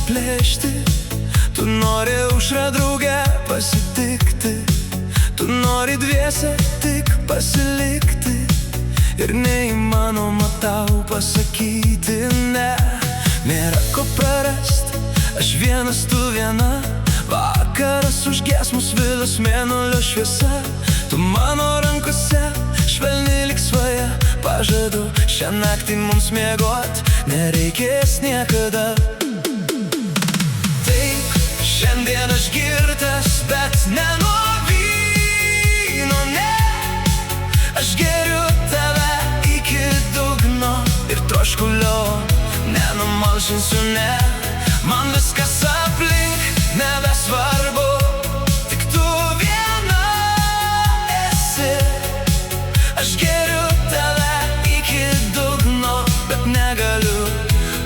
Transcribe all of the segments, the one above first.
apiplėšti. Tu nori aušrą drauge pasitikti, tu nori dviese tik pasilikti. Ir neįmanoma tau pasakyti ne. Nėra ko prarast, aš vienas, tu viena. Vakaras užges mus vilas mėnulio šviesa. Tu mano rankose, švelni lyg svaja. Pažadu, šią naktį mums miegot nereikės niekada. Taip, šiandien aš girtas, bet ne nuo vyno, ne. Aš geriu tave iki dugno ir troškulio nenumalšinsiu, ne. Man viskas aplink nebesvarbu, tik tu viena esi. Aš geriu tave iki dugno, bet negaliu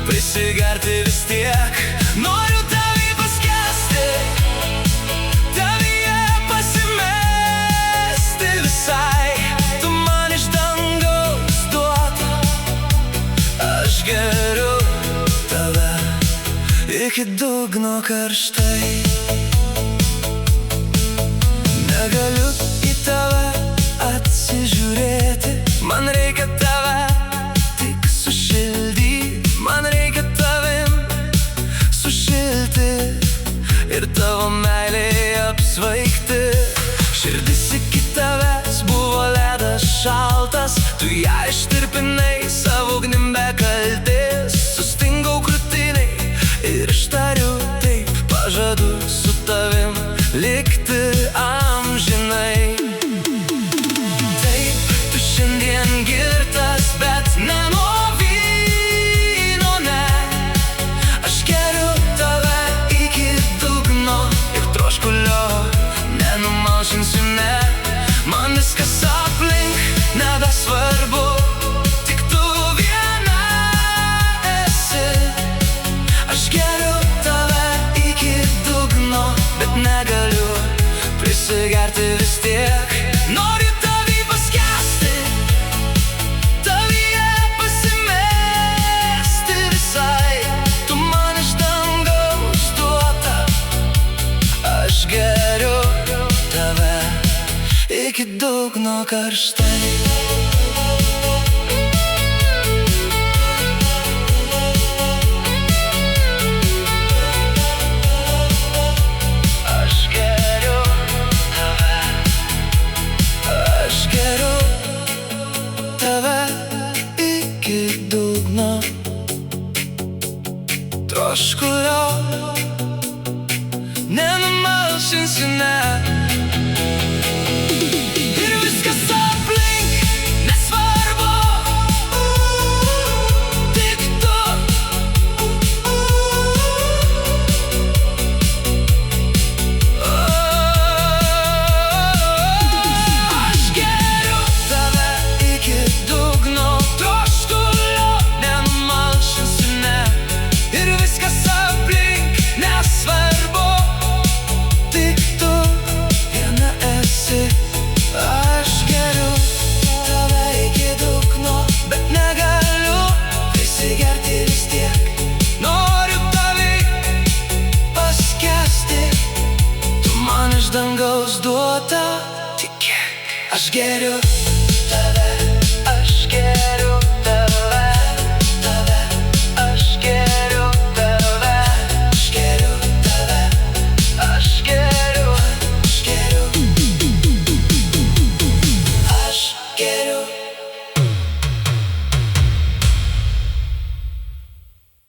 prisigerti vis tiek. Noriu tavy paskęsti, tavyje pasimesti visai. Tu man iš dangaus duota, aš geriu tave iki dugno karštai. Negaliu į tave atsižiūrėti, man reikia tave tik sušildyt. Man reikia tavim sušilti ir tavo meilėje apsvaigti. Širdis iki tavęs buvo ledas šaltas, tu ją ištirpinai savo ugnim be kaltės. Sustingau krūtinėj ir ištariu taip, pažadu su tavim likti amžinai. Taip, tu šiandien girtas, bet ne nuo vyno, ne. Aš geriu tave iki dugno ir troškulio nenumalšinsiu, ne. Man viskas aplink nebesvarbu, tik tu viena esi. Aš geriu tave iki dugno, bet negaliu prisigerti vis tiek. Noriu tavy paskęsti, tavyje pasimesti visai. Tu man iš dangaus duota, aš geriu tave iki dugno karštai. Troškulio nenumalšinsiu, ne. Ir viskas aplink nesvarbu, tik tu. Aš geriu tave iki dugno, troškulio nenumalšinsiu, ne. Ir viskas aplink nesvarbu, tik tu viena esi. Aš geriu tave iki dugno, bet negaliu prisigerti vis tiek. Noriu tavy paskęsti, tu man iš dangaus duota, tikėk. Aš geriu tave, aš geriu